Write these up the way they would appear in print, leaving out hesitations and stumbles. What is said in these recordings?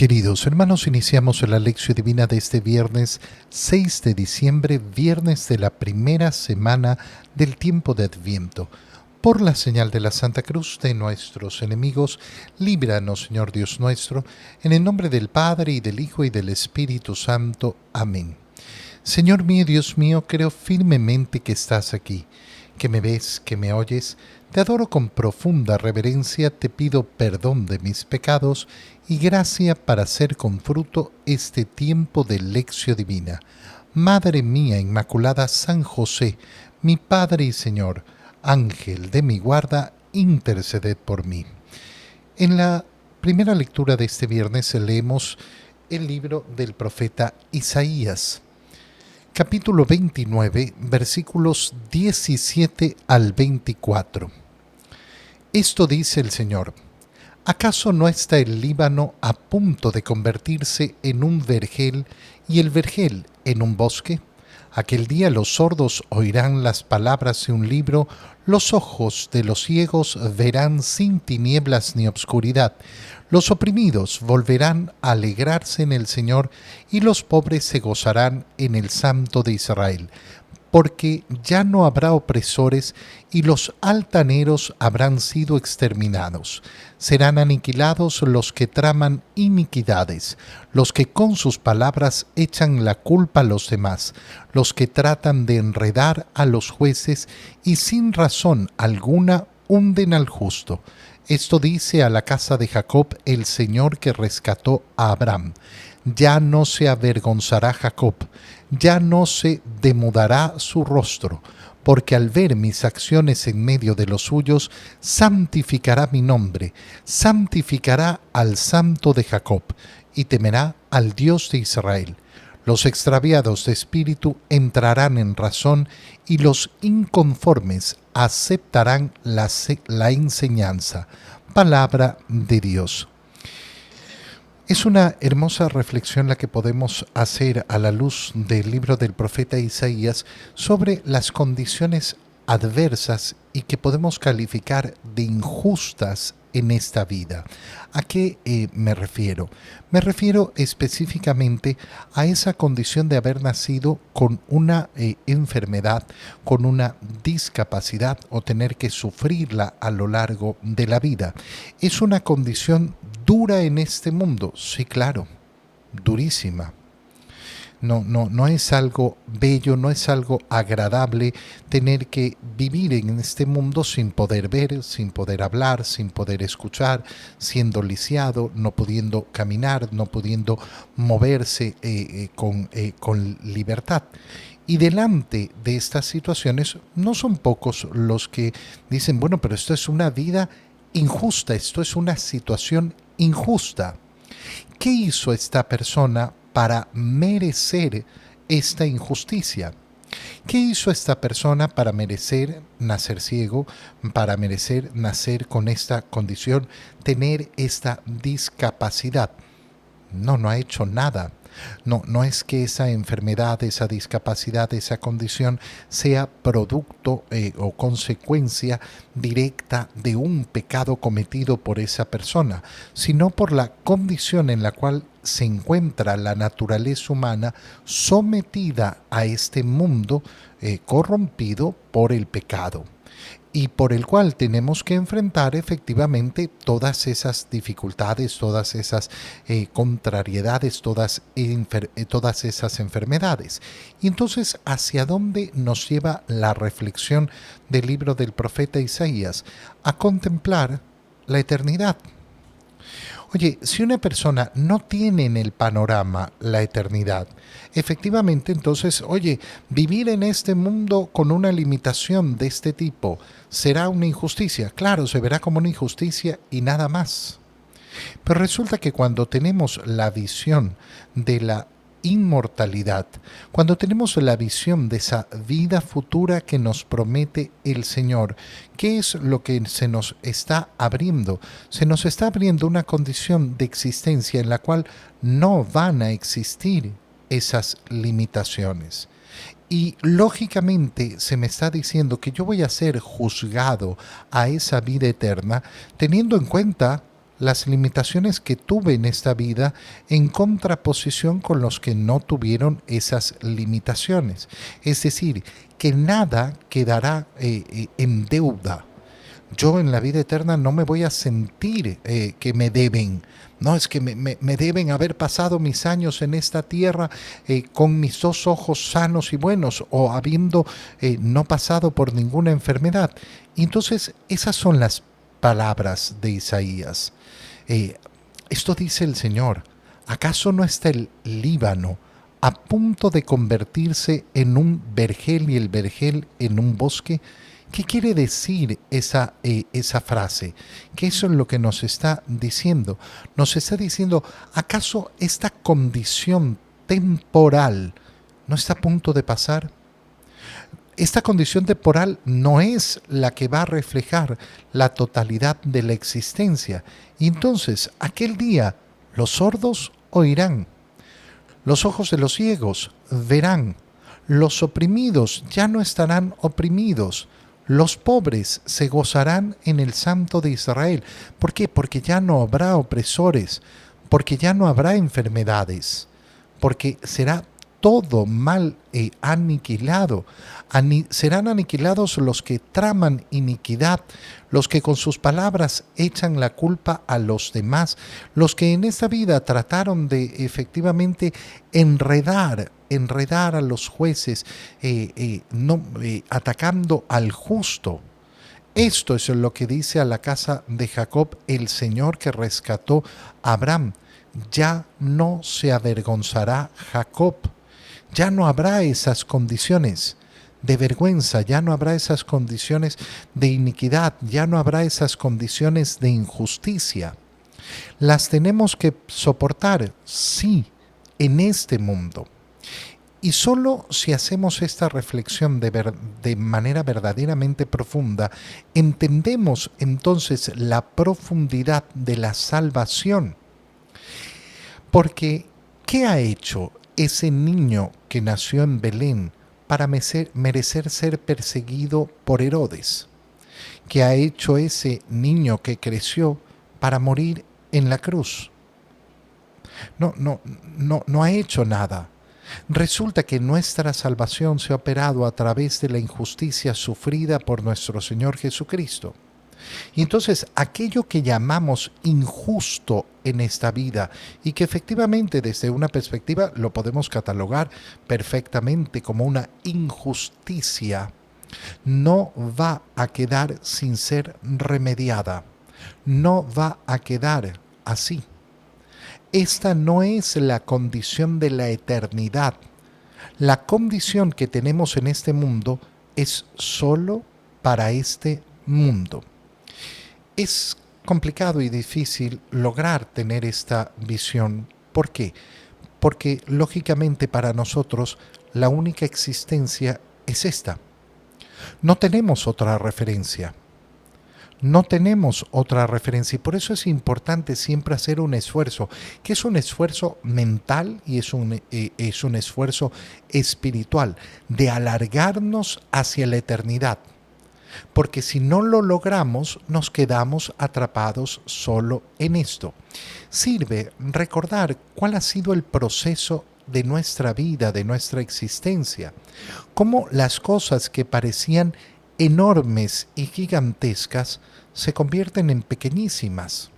Queridos hermanos, iniciamos la lección divina de este viernes 6 de diciembre, viernes de la primera semana del tiempo de Adviento. Por la señal de la Santa Cruz de nuestros enemigos, líbranos, Señor Dios nuestro, en el nombre del Padre, y del Hijo, y del Espíritu Santo. Amén. Señor mío, Dios mío, creo firmemente que estás aquí, que me ves, que me oyes. Te adoro con profunda reverencia, te pido perdón de mis pecados y gracia para hacer con fruto este tiempo de lección divina. Madre mía Inmaculada, San José, mi Padre y Señor, Ángel de mi guarda, interceded por mí. En la primera lectura de este viernes leemos el libro del profeta Isaías, capítulo 29, versículos 17 al 24. Esto dice el Señor: ¿acaso no está el Líbano a punto de convertirse en un vergel y el vergel en un bosque? Aquel día los sordos oirán las palabras de un libro, los ojos de los ciegos verán sin tinieblas ni obscuridad, los oprimidos volverán a alegrarse en el Señor y los pobres se gozarán en el Santo de Israel. Porque ya no habrá opresores y los altaneros habrán sido exterminados. Serán aniquilados los que traman iniquidades, los que con sus palabras echan la culpa a los demás, los que tratan de enredar a los jueces y sin razón alguna hunden al justo. Esto dice a la casa de Jacob el Señor que rescató a Abraham. Ya no se avergonzará Jacob, ya no se demudará su rostro, porque al ver mis acciones en medio de los suyos, santificará mi nombre, santificará al Santo de Jacob, y temerá al Dios de Israel. Los extraviados de espíritu entrarán en razón, y los inconformes aceptarán la enseñanza. Palabra de Dios. Es una hermosa reflexión la que podemos hacer a la luz del libro del profeta Isaías sobre las condiciones adversas y que podemos calificar de injustas en esta vida. ¿A qué me refiero? Me refiero específicamente a esa condición de haber nacido con una enfermedad, con una discapacidad o tener que sufrirla a lo largo de la vida. Es una condición dura en este mundo, sí, claro, durísima. No es algo bello, no es algo agradable tener que vivir en este mundo sin poder ver, sin poder hablar, sin poder escuchar, siendo lisiado, no pudiendo caminar, no pudiendo moverse con libertad. Y delante de estas situaciones no son pocos los que dicen, bueno, pero esto es una vida injusta, esto es una situación injusta. ¿Qué hizo esta persona para merecer esta injusticia? ¿Qué hizo esta persona para merecer nacer ciego, para merecer nacer con esta condición, tener esta discapacidad? No ha hecho nada. No es que esa enfermedad, esa discapacidad, esa condición sea producto o consecuencia directa de un pecado cometido por esa persona, sino por la condición en la cual se encuentra la naturaleza humana sometida a este mundo corrompido por el pecado, y por el cual tenemos que enfrentar efectivamente todas esas dificultades, todas esas contrariedades, todas esas enfermedades. Y entonces, ¿hacia dónde nos lleva la reflexión del libro del profeta Isaías? A contemplar la eternidad. Oye, si una persona no tiene en el panorama la eternidad, efectivamente, entonces, oye, vivir en este mundo con una limitación de este tipo, ¿será una injusticia? Claro, se verá como una injusticia y nada más. Pero resulta que cuando tenemos la visión de la inmortalidad, cuando tenemos la visión de esa vida futura que nos promete el Señor, ¿qué es lo que se nos está abriendo? Se nos está abriendo una condición de existencia en la cual no van a existir esas limitaciones. Y lógicamente se me está diciendo que yo voy a ser juzgado a esa vida eterna teniendo en cuenta las limitaciones que tuve en esta vida en contraposición con los que no tuvieron esas limitaciones. Es decir, que nada quedará en deuda. Yo en la vida eterna no me voy a sentir que me deben. No, es que me deben haber pasado mis años en esta tierra con mis dos ojos sanos y buenos o habiendo no pasado por ninguna enfermedad. Y entonces esas son las palabras de Isaías. Eh, Esto dice el Señor. ¿Acaso no está el Líbano a punto de convertirse en un vergel y el vergel en un bosque? ¿Qué quiere decir esa frase? Que eso es lo que nos está diciendo. Nos está diciendo, ¿acaso esta condición temporal no está a punto de pasar? Esta condición temporal no es la que va a reflejar la totalidad de la existencia. Y entonces, aquel día, los sordos oirán, los ojos de los ciegos verán, los oprimidos ya no estarán oprimidos, los pobres se gozarán en el Santo de Israel. ¿Por qué? Porque ya no habrá opresores, porque ya no habrá enfermedades, porque será todo mal aniquilado. Serán aniquilados los que traman iniquidad, los que con sus palabras echan la culpa a los demás, los que en esta vida trataron de efectivamente enredar a los jueces, atacando al justo. Esto es lo que dice a la casa de Jacob el Señor que rescató a Abraham. Ya no se avergonzará Jacob. Ya no habrá esas condiciones de vergüenza, ya no habrá esas condiciones de iniquidad, ya no habrá esas condiciones de injusticia. Las tenemos que soportar, sí, en este mundo. Y solo si hacemos esta reflexión de manera verdaderamente profunda, entendemos entonces la profundidad de la salvación. Porque, ¿qué ha hecho ese niño que nació en Belén para merecer ser perseguido por Herodes? ¿Qué ha hecho ese niño que creció para morir en la cruz? No ha hecho nada. Resulta que nuestra salvación se ha operado a través de la injusticia sufrida por nuestro Señor Jesucristo. Y entonces aquello que llamamos injusto en esta vida y que efectivamente desde una perspectiva lo podemos catalogar perfectamente como una injusticia, no va a quedar sin ser remediada, no va a quedar así. Esta no es la condición de la eternidad. La condición que tenemos en este mundo es solo para este mundo. Es complicado y difícil lograr tener esta visión. ¿Por qué? Porque lógicamente para nosotros la única existencia es esta. No tenemos otra referencia. No tenemos otra referencia y por eso es importante siempre hacer un esfuerzo, que es un esfuerzo mental y es un esfuerzo espiritual, de alargarnos hacia la eternidad. Porque si no lo logramos, nos quedamos atrapados solo en esto. Sirve recordar cuál ha sido el proceso de nuestra vida, de nuestra existencia, cómo las cosas que parecían enormes y gigantescas se convierten en pequeñísimas.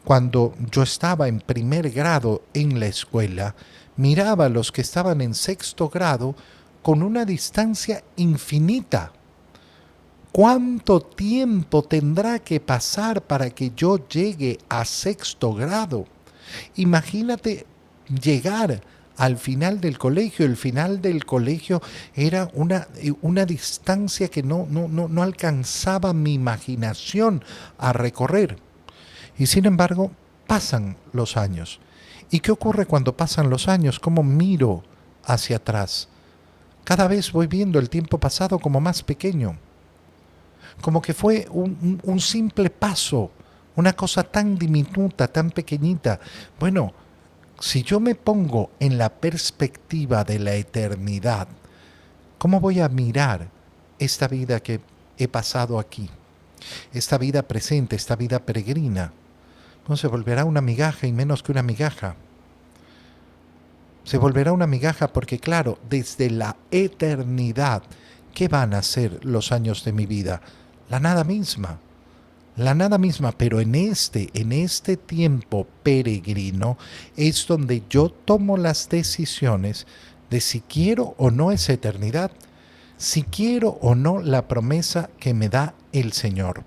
Cuando yo estaba en primer grado en la escuela, miraba a los que estaban en sexto grado con una distancia infinita. ¿Cuánto tiempo tendrá que pasar para que yo llegue a sexto grado? Imagínate llegar al final del colegio. El final del colegio era una distancia que no alcanzaba mi imaginación a recorrer. Y sin embargo, pasan los años. ¿Y qué ocurre cuando pasan los años? ¿Cómo miro hacia atrás? Cada vez voy viendo el tiempo pasado como más pequeño. Como que fue un simple paso, una cosa tan diminuta, tan pequeñita. Bueno, si yo me pongo en la perspectiva de la eternidad, ¿cómo voy a mirar esta vida que he pasado aquí? Esta vida presente, esta vida peregrina. No se volverá una migaja y menos que una migaja. Se volverá una migaja porque claro, desde la eternidad, ¿qué van a ser los años de mi vida? La nada misma. La nada misma, pero en este tiempo peregrino es donde yo tomo las decisiones de si quiero o no esa eternidad, si quiero o no la promesa que me da el Señor.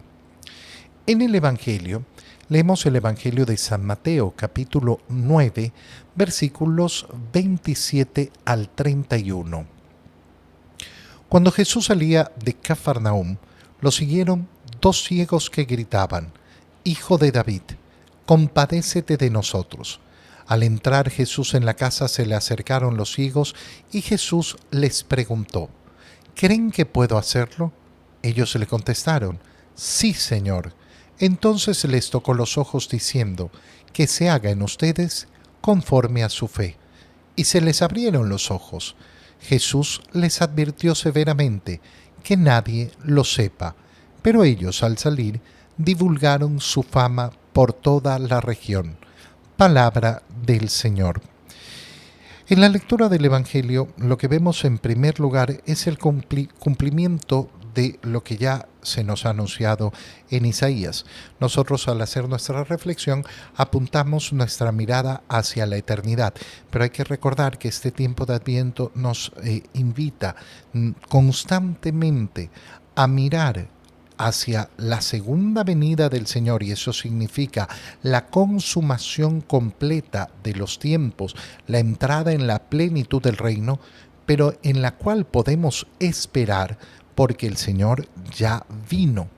En el Evangelio, leemos el Evangelio de San Mateo, capítulo 9, versículos 27 al 31. Cuando Jesús salía de Cafarnaúm, lo siguieron dos ciegos que gritaban: Hijo de David, compadécete de nosotros. Al entrar Jesús en la casa se le acercaron los ciegos y Jesús les preguntó: ¿Creen que puedo hacerlo? Ellos le contestaron: Sí, Señor. Entonces les tocó los ojos diciendo: Que se haga en ustedes conforme a su fe. Y se les abrieron los ojos. Jesús les advirtió severamente que nadie lo sepa, pero ellos al salir divulgaron su fama por toda la región. Palabra del Señor. En la lectura del Evangelio lo que vemos en primer lugar es el cumplimiento de lo que ya se nos ha anunciado en Isaías. Nosotros al hacer nuestra reflexión apuntamos nuestra mirada hacia la eternidad, pero hay que recordar que este tiempo de Adviento nos invita constantemente a mirar hacia la segunda venida del Señor, y eso significa la consumación completa de los tiempos, la entrada en la plenitud del reino, pero en la cual podemos esperar porque el Señor ya vino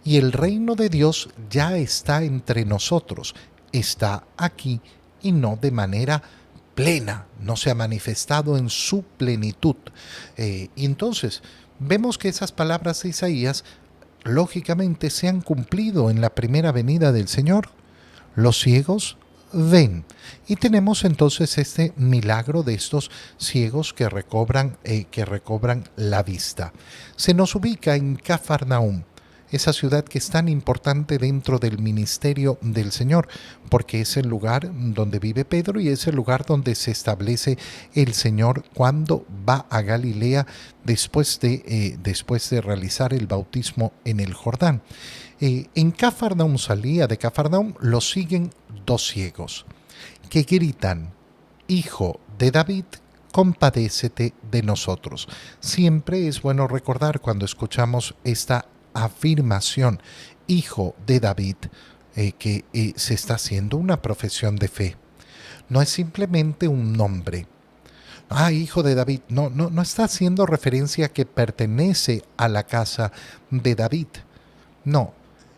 y el reino de Dios ya está entre nosotros, está aquí y no de manera plena, no se ha manifestado en su plenitud. Y entonces vemos que esas palabras de Isaías lógicamente se han cumplido en la primera venida del Señor. Los ciegos ven. Y tenemos entonces este milagro de estos ciegos que recobran la vista. Se nos ubica en Cafarnaúm, esa ciudad que es tan importante dentro del ministerio del Señor, porque es el lugar donde vive Pedro y es el lugar donde se establece el Señor cuando va a Galilea después de realizar el bautismo en el Jordán. En Cafarnaúm, salía de Cafarnaúm, lo siguen dos ciegos que gritan: Hijo de David, compadécete de nosotros. Siempre es bueno recordar cuando escuchamos esta afirmación, Hijo de David, que se está haciendo una profesión de fe. No es simplemente un nombre. Hijo de David. No está haciendo referencia a que pertenece a la casa de David. No,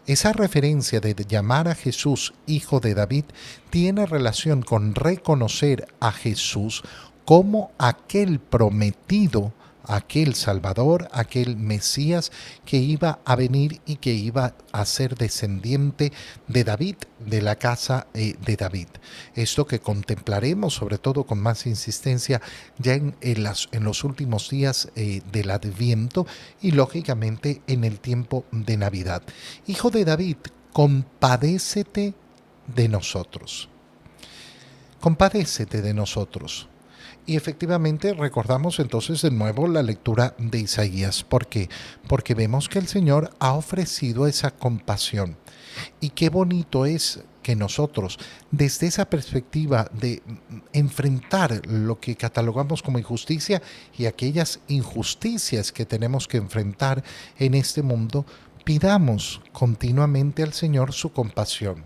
esa referencia de llamar a Jesús Hijo de David tiene relación con reconocer a Jesús como aquel prometido, aquel Salvador, aquel Mesías que iba a venir y que iba a ser descendiente de David, de la casa de David. Esto que contemplaremos sobre todo con más insistencia ya en los últimos días del Adviento y lógicamente en el tiempo de Navidad. Hijo de David, compadécete de nosotros. Compadécete de nosotros. Y efectivamente recordamos entonces de nuevo la lectura de Isaías. ¿Por qué? Porque vemos que el Señor ha ofrecido esa compasión. Y qué bonito es que nosotros, desde esa perspectiva de enfrentar lo que catalogamos como injusticia y aquellas injusticias que tenemos que enfrentar en este mundo, pidamos continuamente al Señor su compasión.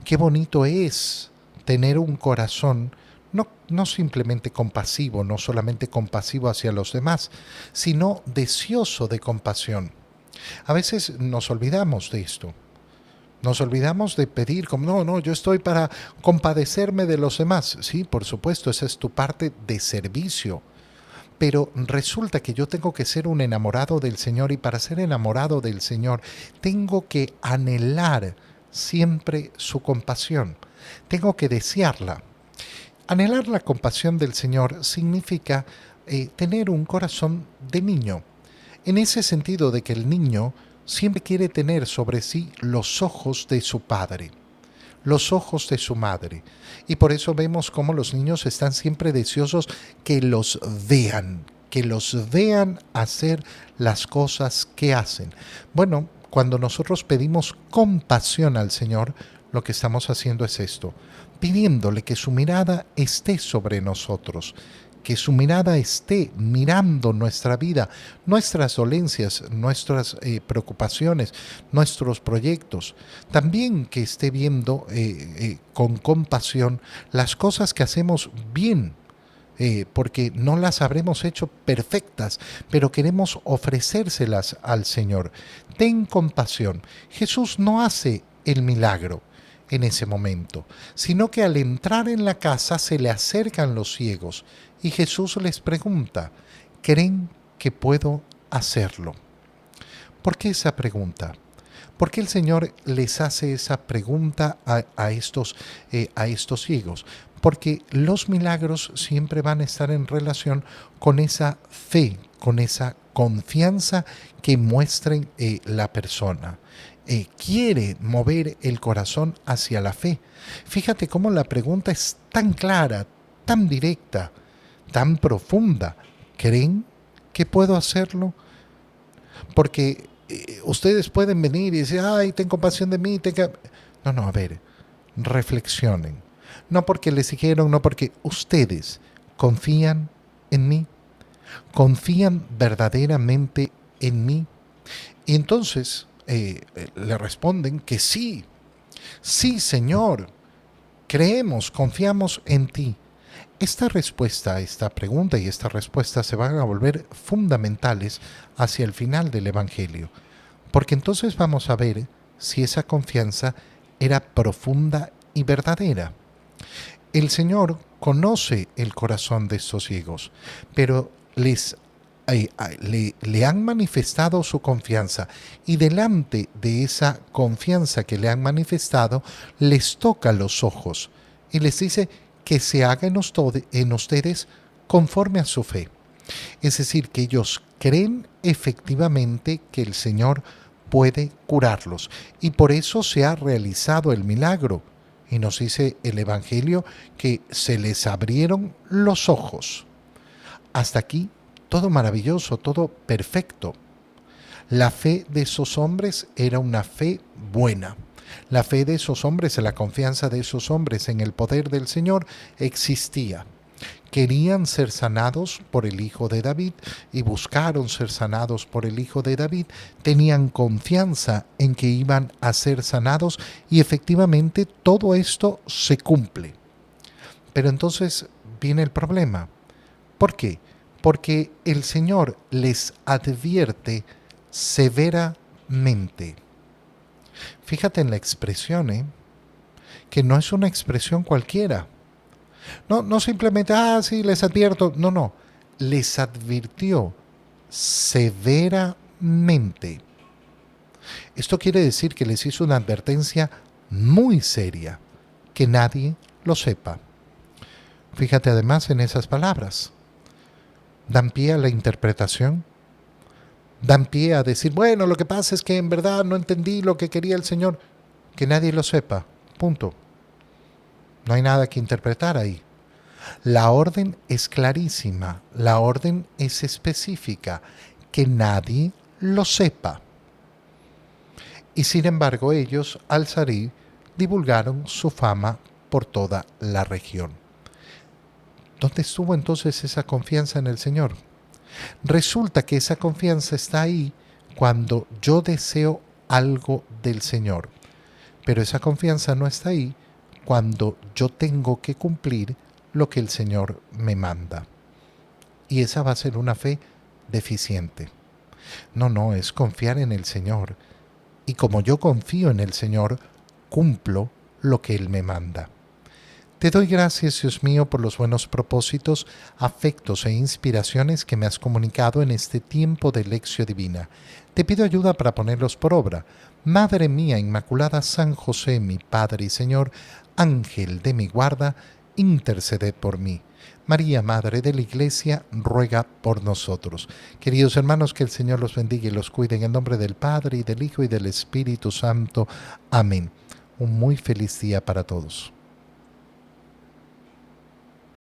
Qué bonito es tener un corazón no simplemente compasivo, no solamente compasivo hacia los demás, sino deseoso de compasión. A veces nos olvidamos de esto. Nos olvidamos de pedir como, yo estoy para compadecerme de los demás. Sí, por supuesto, esa es tu parte de servicio. Pero resulta que yo tengo que ser un enamorado del Señor y para ser enamorado del Señor tengo que anhelar siempre su compasión. Tengo que desearla. Anhelar la compasión del Señor significa tener un corazón de niño, en ese sentido de que el niño siempre quiere tener sobre sí los ojos de su padre. los ojos de su madre. Y por eso vemos cómo los niños están siempre deseosos que los vean hacer las cosas que hacen. Bueno, cuando nosotros pedimos compasión al Señor, lo que estamos haciendo es esto, pidiéndole que su mirada esté sobre nosotros, que su mirada esté mirando nuestra vida, nuestras dolencias, nuestras preocupaciones, nuestros proyectos. También que esté viendo con compasión las cosas que hacemos bien, porque no las habremos hecho perfectas, pero queremos ofrecérselas al Señor. Ten compasión. Jesús no hace el milagro en ese momento, sino que al entrar en la casa se le acercan los ciegos y Jesús les pregunta, ¿creen que puedo hacerlo? ¿Por qué esa pregunta? ¿Por qué el Señor les hace esa pregunta a estos ciegos? Porque los milagros siempre van a estar en relación con esa fe, con esa confianza que muestren la persona. Quiere mover el corazón hacia la fe. Fíjate cómo la pregunta es tan clara, tan directa, tan profunda. ¿Creen que puedo hacerlo? Porque ustedes pueden venir y decir, ay, ten compasión de mí. No, a ver, reflexionen. No porque les dijeron, no porque ustedes confían en mí, confían verdaderamente en mí. Y entonces le responden que sí, sí, Señor, creemos, confiamos en ti. Esta respuesta a esta pregunta y esta respuesta se van a volver fundamentales hacia el final del Evangelio, porque entonces vamos a ver si esa confianza era profunda y verdadera. El Señor conoce el corazón de estos ciegos, pero le han manifestado su confianza y delante de esa confianza que le han manifestado, les toca los ojos y les dice que se haga en ustedes conforme a su fe. Es decir, que ellos creen efectivamente que el Señor puede curarlos y por eso se ha realizado el milagro. Y nos dice el Evangelio que se les abrieron los ojos. Hasta aquí todo maravilloso, todo perfecto. La fe de esos hombres era una fe buena. La fe de esos hombres, la confianza de esos hombres en el poder del Señor existía. Querían ser sanados por el Hijo de David y buscaron ser sanados por el Hijo de David. Tenían confianza en que iban a ser sanados y efectivamente todo esto se cumple. Pero entonces viene el problema. ¿Por qué? Porque el Señor les advierte severamente. Fíjate en la expresión, que no es una expresión cualquiera. No simplemente, sí, les advierto. No, les advirtió severamente. Esto quiere decir que les hizo una advertencia muy seria, que nadie lo sepa. Fíjate además en esas palabras. Dan pie a la interpretación, dan pie a decir, bueno, lo que pasa es que en verdad no entendí lo que quería el Señor. Que nadie lo sepa, punto. No hay nada que interpretar ahí. La orden es clarísima, la orden es específica, que nadie lo sepa. Y sin embargo ellos, al salir, divulgaron su fama por toda la región. ¿Dónde estuvo entonces esa confianza en el Señor? Resulta que esa confianza está ahí cuando yo deseo algo del Señor, pero esa confianza no está ahí cuando yo tengo que cumplir lo que el Señor me manda. Y esa va a ser una fe deficiente. No, es confiar en el Señor. Y como yo confío en el Señor, cumplo lo que Él me manda. Te doy gracias, Dios mío, por los buenos propósitos, afectos e inspiraciones que me has comunicado en este tiempo de lección divina. Te pido ayuda para ponerlos por obra. Madre mía Inmaculada, San José, mi Padre y Señor, Ángel de mi guarda, interceded por mí. María, Madre de la Iglesia, ruega por nosotros. Queridos hermanos, que el Señor los bendiga y los cuide en el nombre del Padre, y del Hijo, y del Espíritu Santo. Amén. Un muy feliz día para todos.